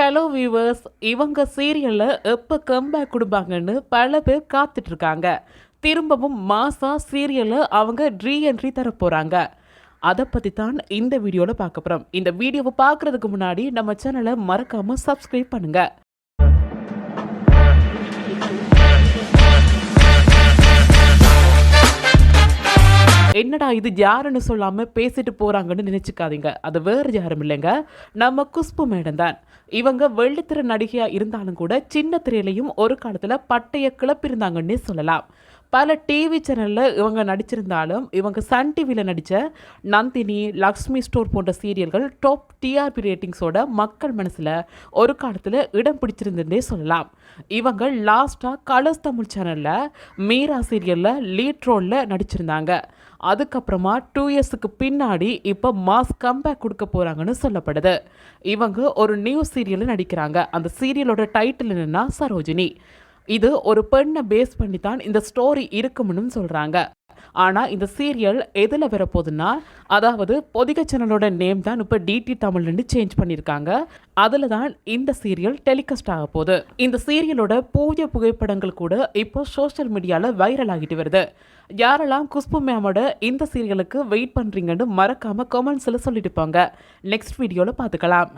Hello viewers, இவங்க சீரியல்ல எப்போ கம்பேக் கொடுப்பாங்கன்னு பல பேர் காத்துட்டு இருக்காங்க. திரும்பவும் மாசா சீரியல்ல அவங்க ரீஎன்ட்ரி தர போறாங்க. அதை பத்தி தான் இந்த வீடியோல பார்க்க போறோம். இந்த வீடியோவை பார்க்கறதுக்கு முன்னாடி நம்ம சேனலை மறக்காம சப்ஸ்கிரைப் பண்ணுங்க. என்னடா இது யாருன்னு சொல்லாம பேசிட்டு போறாங்கன்னு நினைச்சுக்காதீங்க. அது வேறு யாரும் இல்லைங்க, நம்ம குஷ்பு மேடம் தான். இவங்க வெள்ளித்திரை நடிகையா இருந்தாலும் கூட சின்ன திரையிலையும் ஒரு காலத்துல பட்டைய கிளப்பியிருந்தாங்கன்னே சொல்லலாம். பல டிவி சேனல்ல இவங்க நடிச்சிருந்தாலும் இவங்க சன் டிவியில் நடித்த நந்தினி, லக்ஷ்மி ஸ்டோர் போன்ற சீரியல்கள் டாப் டிஆர்பி ரேட்டிங்ஸோட மக்கள் மனசில் ஒரு காலத்தில் இடம் பிடிச்சிருந்தே சொல்லலாம். இவங்க லாஸ்ட்டாக கலர்ஸ் தமிழ் சேனலில் மீரா சீரியலில் லீட் ரோலில் நடிச்சிருந்தாங்க. அதுக்கப்புறமா 2 இயர்ஸுக்கு பின்னாடி இப்போ மாஸ் கம்பேக் கொடுக்க போகிறாங்கன்னு சொல்லப்படுது. இவங்க ஒரு நியூ சீரியலில் நடிக்கிறாங்க. அந்த சீரியலோட டைட்டில் என்னன்னா சரோஜினி. இது ஒரு பெண்ணை பேஸ் பண்ணி தான் இந்த ஸ்டோரி இருக்கும்னு சொல்கிறாங்க. ஆனால் இந்த சீரியல் எதில் வரப்போகுதுன்னா, அதாவது பொதிகை சேனலோட நேம் தான் இப்போ டிடி தமிழ்னு சேஞ்ச் பண்ணியிருக்காங்க. அதில் தான் இந்த சீரியல் டெலிகாஸ்ட் ஆக போகுது. இந்த சீரியலோட பூஜை புகைப்படங்கள் கூட இப்போ சோஷியல் மீடியாவில் வைரல் ஆகிட்டு வருது. யாரெல்லாம் குஷ்பு மேமோட இந்த சீரியலுக்கு வெயிட் பண்ணுறீங்கன்னு மறக்காமல் கமெண்ட்ஸில் சொல்லிட்டு போங்க. நெக்ஸ்ட் வீடியோவில் பார்த்துக்கலாம்.